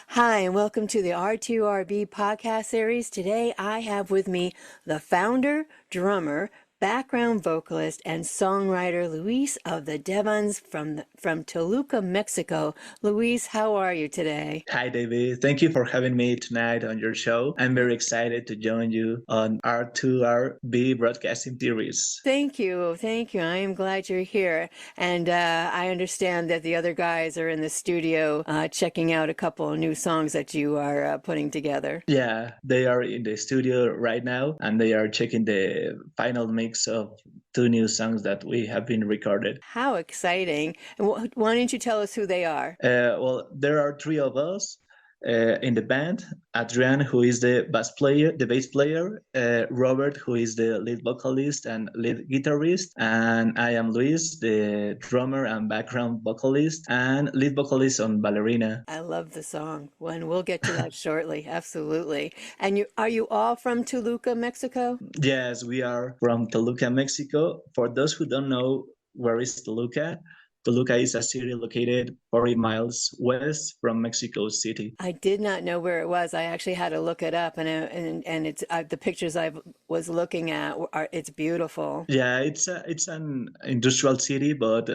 Hi, and welcome to the R2RB podcast series. Today I have with me the founder, drummer, background vocalist, and songwriter Luis of the Devons from Toluca, Mexico. Luis, how are you today? Hi, David. Thank you for having me tonight on your show. I'm very excited to join you on R2RB broadcasting series. Thank you. Thank you. I am glad you're here. And I understand that the other guys are in the studio checking out a couple of new songs that you are putting together. Yeah, they are in the studio right now and they are checking the final mix of two new songs that we have been recorded. How exciting. And why don't you tell us who they are? Well, there are three of us. In the band, Adrian, who is the bass player, Robert, who is the lead vocalist and lead guitarist, and I am Luis, the drummer and background vocalist and lead vocalist on Ballerina. I love the song. And we'll get to that shortly. Absolutely. And are you all from Toluca, Mexico? Yes, we are from Toluca, Mexico. For those who don't know where is Toluca, Toluca is a city located 40 miles west from Mexico City. I did not know where it was. I actually had to look it up, and it's the pictures I was looking at it's beautiful. Yeah, it's an industrial city, but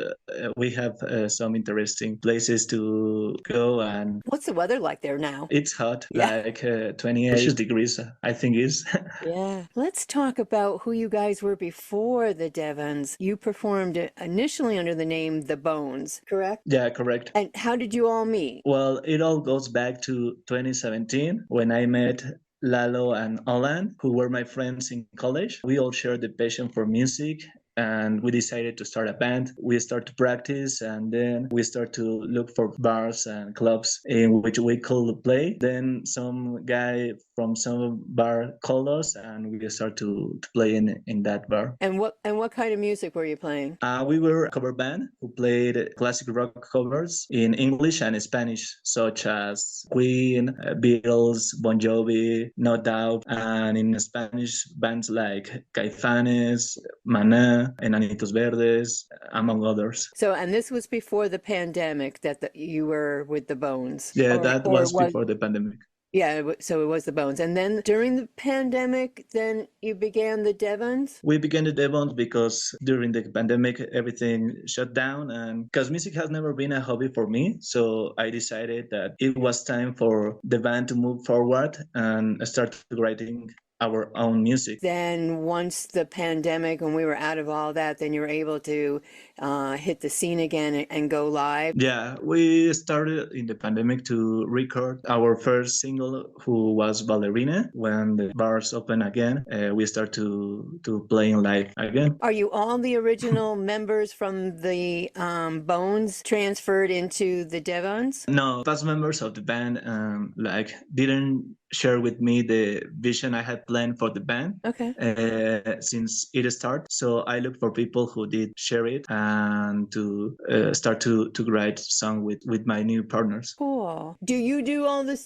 we have some interesting places to go. And What's the weather like there now? it's hot, Yeah. like 28 degrees, I think is. Yeah. Let's talk about who you guys were before the Devons. You performed initially under the name The Bones, correct? Yeah, correct. And how did you all meet? Well, it all goes back to 2017 when I met Lalo and Alan, who were my friends in college. We all shared the passion for music and we decided to start a band. We start to practice and then we start to look for bars and clubs in which we could play. Then some guy from some bar called us and we start to play in that bar. And what kind of music were you playing? We were a cover band who played classic rock covers in English and Spanish, such as Queen, Beatles, Bon Jovi, No Doubt, and in Spanish, bands like Caifanes, Maná, Enanitos Verdes, among others. So, and this was before the pandemic that you were with the Bones. Yeah, that was before the pandemic. Yeah, so it was the Bones. And then during the pandemic, then you began the Devons? We began the Devons because during the pandemic, everything shut down. And because music has never been a hobby for me, so I decided that it was time for the band to move forward and start writing our own music. Then once the pandemic, when we were out of all that, then you were able to hit the scene again and go live. Yeah, we started in the pandemic to record our first single, who was Ballerina. When the bars open again, we start to playing live again. Are you all the original members from the Bones transferred into the Devons? No, past members of the band didn't share with me the vision I had planned for the band. Okay. Since it started, so I looked for people who did share it and to start to write song with my new partners. Cool. Do you do all the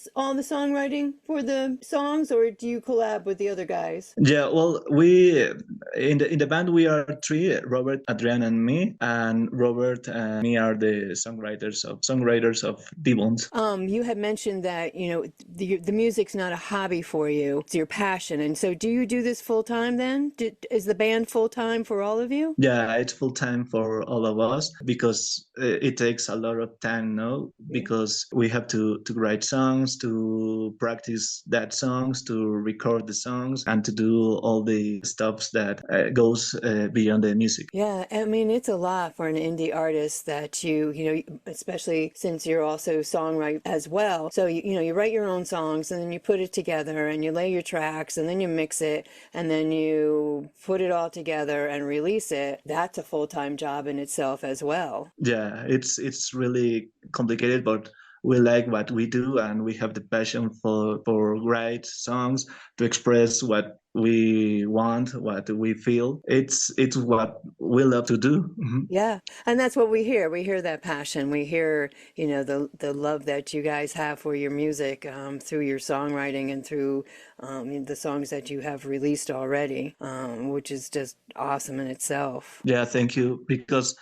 songwriting for the songs, or do you collab with the other guys? Yeah, well, we in the band we are three: Robert, Adrian, and me. And Robert and me are the songwriters of Devons. You had mentioned that the music's not a hobby for you; it's your passion. And so, do you do this full time? Then is the band full time for all of you? Yeah, it's full time for all of us because it takes a lot of time, no? Because we have to write songs, to practice that songs, to record the songs, and to do all the stuff that goes beyond the music. Yeah, I mean, it's a lot for an indie artist that you especially since you're also songwriter as well. So you write your own songs and then you put it together and you lay your tracks and then you mix it and then you put it all together and release it. That's a full-time job in itself as well. Yeah, it's really complicated, but we like what we do and we have the passion for write songs to express what we want, what we feel. It's what we love to do. Mm-hmm. Yeah, and that's what we hear. We hear that passion. We hear, the love that you guys have for your music through your songwriting and through the songs that you have released already, which is just awesome in itself. Yeah, thank you. Because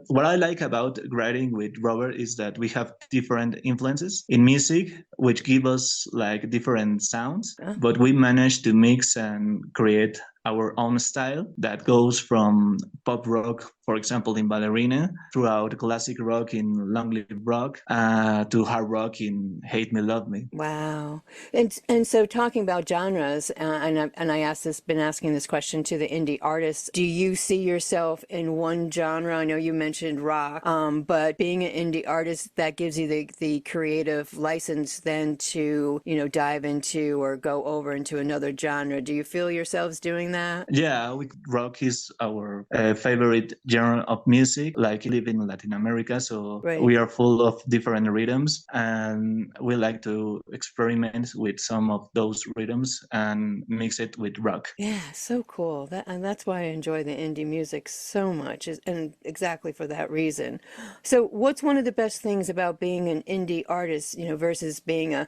What I like about writing with Robert is that we have different influences in music, which give us like different sounds, but we manage to mix and create our own style that goes from pop rock, for example, in Ballerina, throughout classic rock in Long Live Rock, to hard rock in Hate Me, Love Me. Wow. And so talking about genres, and I been asking this question to the indie artists, do you see yourself in one genre? I know you mentioned rock, but being an indie artist, that gives you the creative license then to, dive into or go over into another genre. Do you feel yourselves doing that? Yeah, rock is our favorite genre of music. Like, we live in Latin America, so Right. we are full of different rhythms, and we like to experiment with some of those rhythms and mix it with rock. Yeah, so cool. And that's why I enjoy the indie music so much, and exactly for that reason. So, what's one of the best things about being an indie artist, versus being a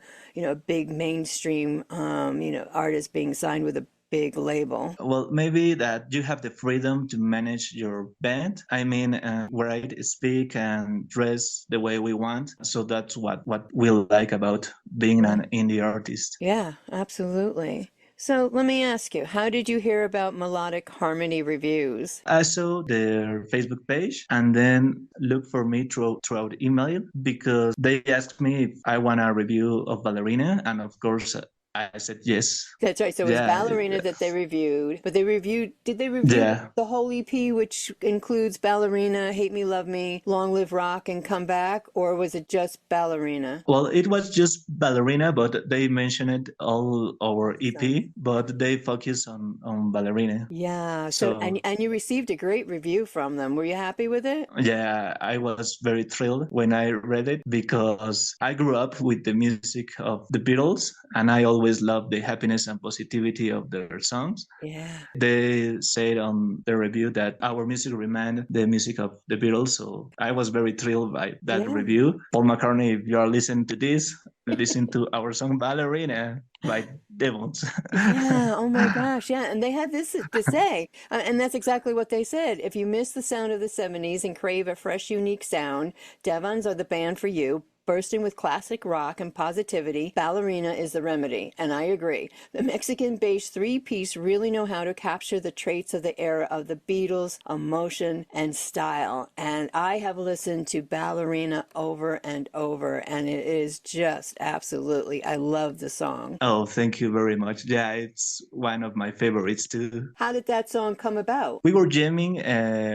big mainstream, artist being signed with a big label? Well, maybe that you have the freedom to manage your band. I mean, write, speak, and dress the way we want. So that's what we like about being an indie artist. Yeah, absolutely. So let me ask you, how did you hear about Melodic Harmony Reviews? I saw their Facebook page and then looked for me throughout email because they asked me if I want a review of Ballerina, and of course I said yes. That's right. So it was Yeah, Ballerina that they reviewed, but did they review yeah. the whole EP, which includes Ballerina, Hate Me, Love Me, Long Live Rock, and Come Back, or was it just Ballerina? Well, it was just Ballerina, but they mentioned all our EP, but they focus on Ballerina. Yeah. So, So and you received a great review from them. Were you happy with it? yeah, I was very thrilled when I read it because I grew up with the music of the Beatles and I always loved the happiness and positivity of their songs. Yeah. They said on the review that our music reminded the music of the Beatles, so I was very thrilled by that Yeah. review. Paul McCartney, if you are listening to this, listen to our song Ballerina by Devons. Yeah, oh my gosh, yeah. And they had this to say, and that's exactly what they said. If you miss the sound of the 70s and crave a fresh, unique sound, Devons are the band for you. Bursting with classic rock and positivity, Ballerina is the remedy. And I agree. The Mexican-based three-piece really know how to capture the traits of the era of the Beatles, emotion, and style. And I have listened to Ballerina over and over, and it is just absolutely, I love the song. Oh, thank you very much. Yeah, it's one of my favorites too. How did that song come about? We were jamming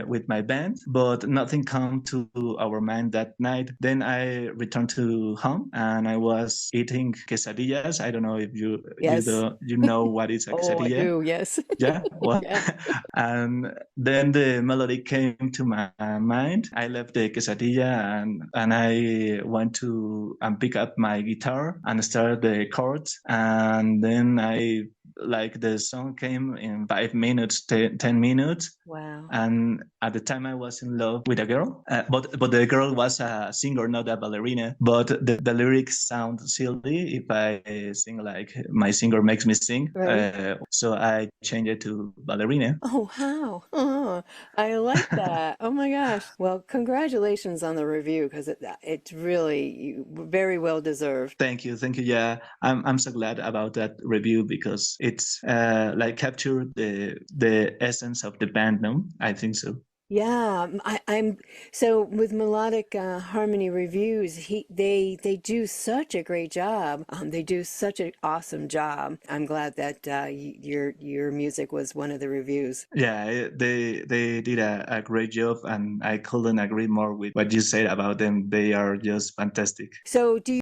with my band, but nothing came to our mind that night. Then I returned to home and I was eating quesadillas. I don't know if Yes. you know what is a Oh, I quesadilla. do, yes. Yeah, well, Yeah. and then the melody came to my mind. I left the quesadilla and I went to pick up my guitar and start the chords. And then the song came in 5 minutes, 10 minutes. Wow. And at the time, I was in love with a girl, but the girl was a singer, not a ballerina. But the lyrics sound silly if I sing like my singer makes me sing. Right. So I changed it to ballerina. Oh, how? Oh, I like that. Oh my gosh. Well, congratulations on the review because it's really very well deserved. Thank you. Yeah, I'm so glad about that review because it's like captured the essence of the band. No, I think so. Yeah, I'm so with Melodic Harmony Reviews, they do such a great job. They do such an awesome job. I'm glad that your music was one of the reviews. Yeah, they did a great job, and I couldn't agree more with what you said about them. They are just fantastic. So do you